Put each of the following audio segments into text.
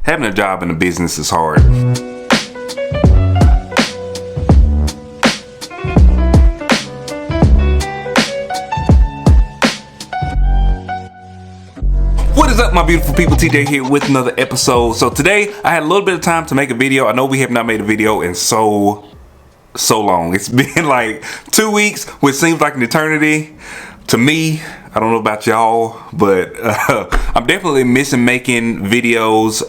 Having a job in a business is hard. What is up, my beautiful people? TJ here with another episode. So today I had a little bit of time to make a video. I know we have not made a video in so long. It's been like 2 weeks, which seems like an eternity to me. I don't know about y'all, but I'm definitely missing making videos.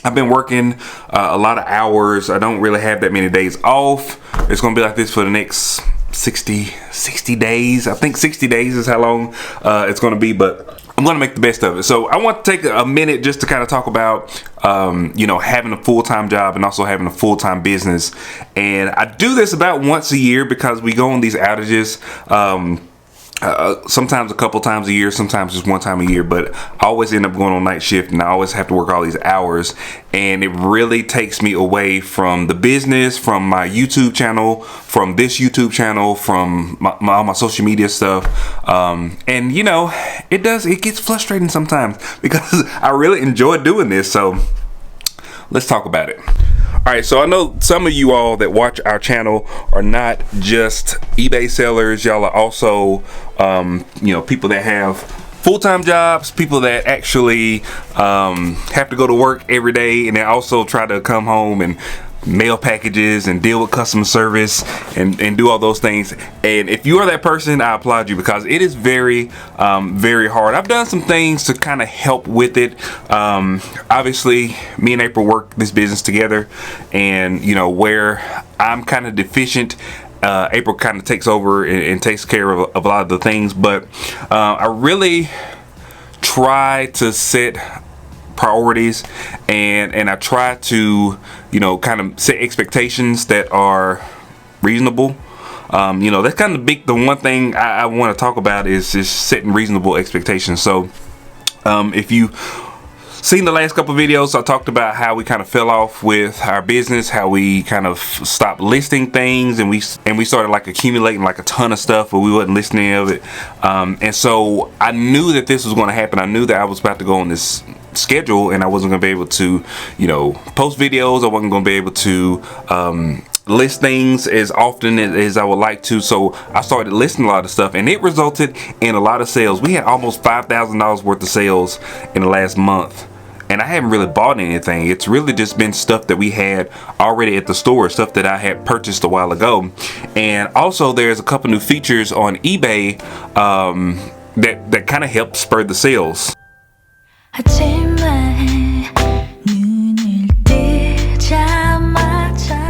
I've been working a lot of hours. I don't really have that many days off. It's gonna be like this for the next 60 days. I think 60 days is how long it's gonna be, but I'm gonna make the best of it. So I want to take a minute just to kind of talk about having a full-time job and also having a full-time business. And I do this about once a year because we go on these outages. Sometimes a couple times a year, sometimes just one time a year, but I always end up going on night shift and I always have to work all these hours, and it really takes me away from the business, from my YouTube channel, from this YouTube channel, from all my social media stuff. And it gets frustrating sometimes because I really enjoy doing this. So let's talk about it. All right, so I know some of you all that watch our channel are not just eBay sellers. Y'all are also, people that have full-time jobs, people that actually have to go to work every day, and they also try to come home and mail packages and deal with customer service and do all those things. And if you are that person, I applaud you because it is very hard. I've done some things to kind of help with it. Obviously me and April work this business together, and where I'm kind of deficient, April kind of takes over and takes care of a lot of the things. But I really try to set priorities, and I try to kind of set expectations that are reasonable. That's kind of the one thing I want to talk about is just setting reasonable expectations. So if you seen the last couple of videos, I talked about how we kind of fell off with our business, how we kind of stopped listing things, and we started like accumulating like a ton of stuff, but we wasn't listing any of it. And so I knew that this was going to happen. I knew that I was about to go on this schedule and I wasn't going to be able to post videos. I wasn't going to be able to list things as often as I would like to. So I started listing a lot of stuff, and it resulted in a lot of sales. We had almost $5,000 worth of sales in the last month, and I haven't really bought anything. It's really just been stuff that we had already at the store, stuff that I had purchased a while ago. And also there's a couple new features on eBay that kind of help spur the sales.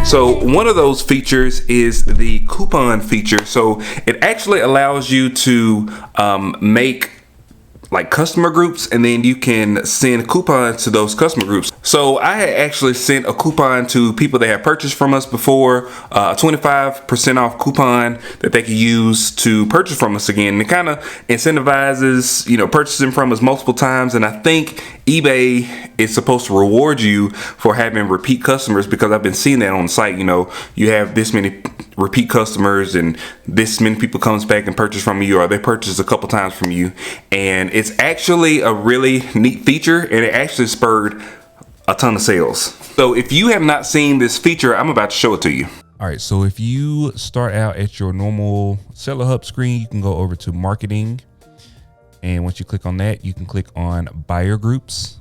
So one of those features is the coupon feature. So it actually allows you to make like customer groups, and then you can send coupons to those customer groups. So I had actually sent a coupon to people that had purchased from us before, a 25% off coupon that they could use to purchase from us again. And it kind of incentivizes, purchasing from us multiple times. And I think eBay is supposed to reward you for having repeat customers, because I've been seeing that on the site. You have this many repeat customers and this many people comes back and purchase from you, or they purchase a couple times from you. And it's actually a really neat feature, and it actually spurred a ton of sales. So if you have not seen this feature, I'm about to show it to you. All right, so if you start out at your normal Seller Hub screen, you can go over to marketing, and once you click on that, you can click on buyer groups,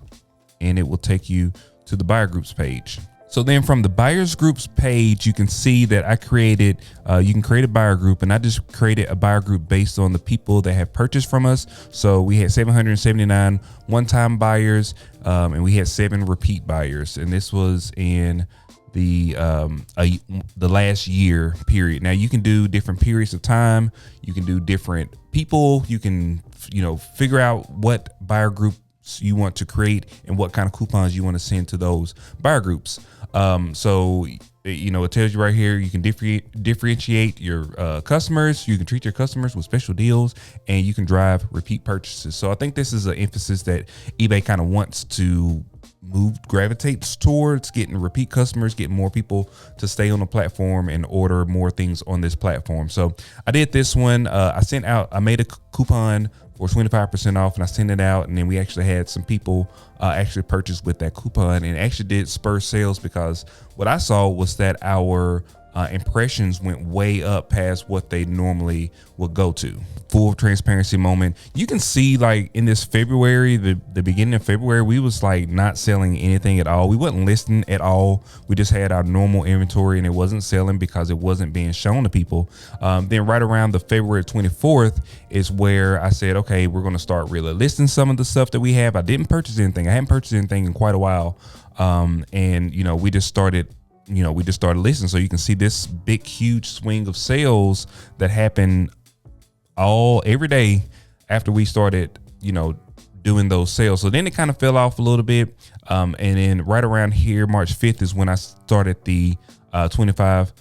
and it will take you to the buyer groups page. So then from the buyers groups page, you can see that I created, you can create a buyer group, and I just created a buyer group based on the people that have purchased from us. So we had 779 one-time buyers, and we had 7 repeat buyers. And this was in the last year period. Now you can do different periods of time. You can do different people. You can, figure out what buyer group you want to create and what kind of coupons you want to send to those buyer groups. So it tells you right here, you can differentiate your customers. You can treat your customers with special deals, and you can drive repeat purchases. So I think this is an emphasis that eBay kind of wants to gravitates towards, getting repeat customers, getting more people to stay on the platform and order more things on this platform. So I did this one. I made a coupon for 25% off, and I sent it out, and then we actually had some people actually purchase with that coupon, and actually did spur sales, because what I saw was that our impressions went way up past what they normally would go to. Full transparency moment. You can see, like, in this February, the beginning of February, we was like not selling anything at all. We wasn't listing at all. We just had our normal inventory, and it wasn't selling because it wasn't being shown to people. Then right around the February 24th is where I said, okay, we're going to start really listing some of the stuff that we have. I didn't purchase anything. I hadn't purchased anything in quite a while. And we just started listening. So you can see this big, huge swing of sales that happened every day after we started, doing those sales. So then it kind of fell off a little bit. And then right around here, March 5th is when I started the 25%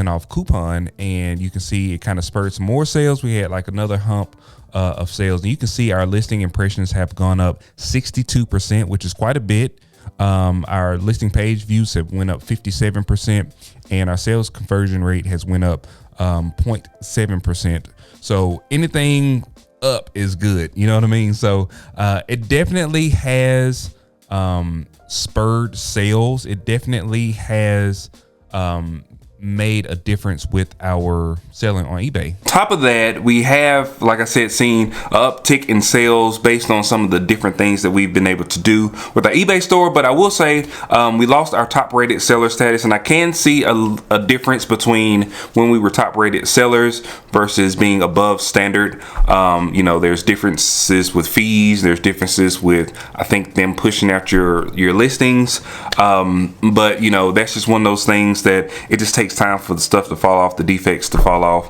off coupon, and you can see it kind of spurred some more sales. We had like another hump of sales, and you can see our listing impressions have gone up 62%, which is quite a bit. Our listing page views have went up 57%, and our sales conversion rate has went up 0.7%. So anything up is good, you know what I mean? So it definitely has spurred sales. It definitely has made a difference with our selling on eBay. Top of that, we have, like I said, seen an uptick in sales based on some of the different things that we've been able to do with our eBay store. But I will say we lost our top rated seller status, and I can see a difference between when we were top rated sellers versus being above standard. There's differences with fees. There's differences with, I think, them pushing out your listings. But that's just one of those things that it just takes time for the stuff to fall off, the defects to fall off.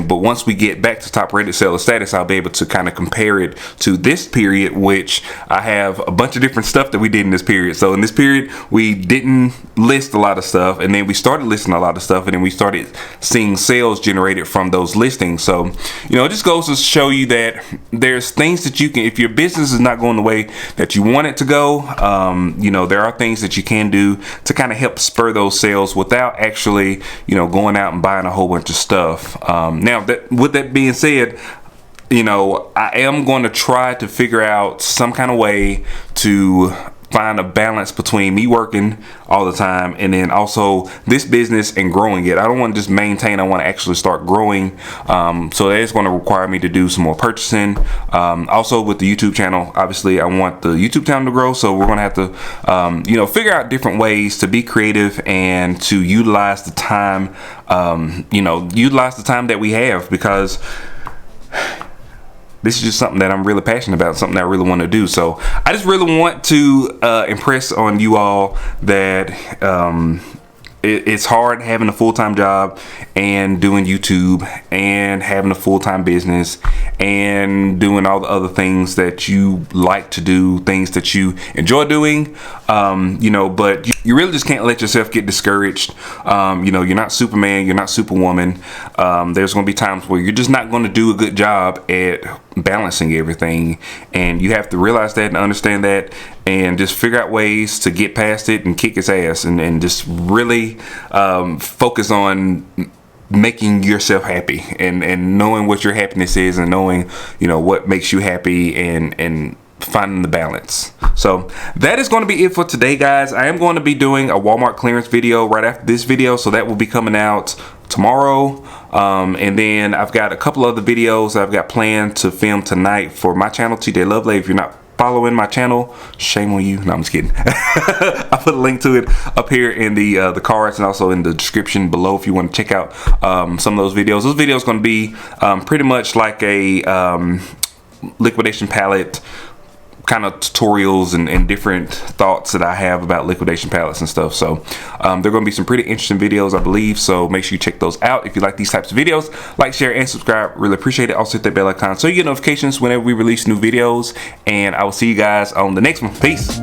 But once we get back to top rated seller status, I'll be able to kind of compare it to this period, which I have a bunch of different stuff that we did in this period. So in this period, we didn't list a lot of stuff, and then we started listing a lot of stuff, and then we started seeing sales generated from those listings. So, it just goes to show you that there's things that you can, if your business is not going the way that you want it to go, there are things that you can do to kind of help spur those sales without actually, going out and buying a whole bunch of stuff. Now, with that being said, I am going to try to figure out some kind of way to find a balance between me working all the time and then also this business and growing it. I don't want to just maintain. I want to actually start growing. So that is going to require me to do some more purchasing. Also with the YouTube channel, obviously I want the YouTube channel to grow. So we're going to have to, figure out different ways to be creative and to utilize the time, utilize the time that we have, because this is just something that I'm really passionate about, something that I really want to do. So I just really want to impress on you all that it's hard having a full-time job and doing YouTube and having a full-time business and doing all the other things that you like to do, things that you enjoy doing, but you really just can't let yourself get discouraged. You're not Superman, you're not Superwoman. There's going to be times where you're just not going to do a good job at balancing everything, and you have to realize that and understand that, and just figure out ways to get past it and kick its ass, and just really focus on making yourself happy and knowing what your happiness is, and knowing what makes you happy, and finding the balance. So that is going to be it for today, guys. I am going to be doing a Walmart clearance video right after this video, so that will be coming out tomorrow. And then I've got a couple other videos I've got planned to film tonight for my channel, TJ Lovelay. If you're not following my channel, shame on you. No, I'm just kidding. I put a link to it up here in the cards and also in the description below if you want to check out some of those videos. Those videos are going to be pretty much like a liquidation palette kind of tutorials and different thoughts that I have about liquidation palettes and stuff. So there are going to be some pretty interesting videos, I believe. So make sure you check those out. If you like these types of videos, like, share, and subscribe. Really appreciate it. Also hit that bell icon so you get notifications whenever we release new videos. And I will see you guys on the next one. Peace.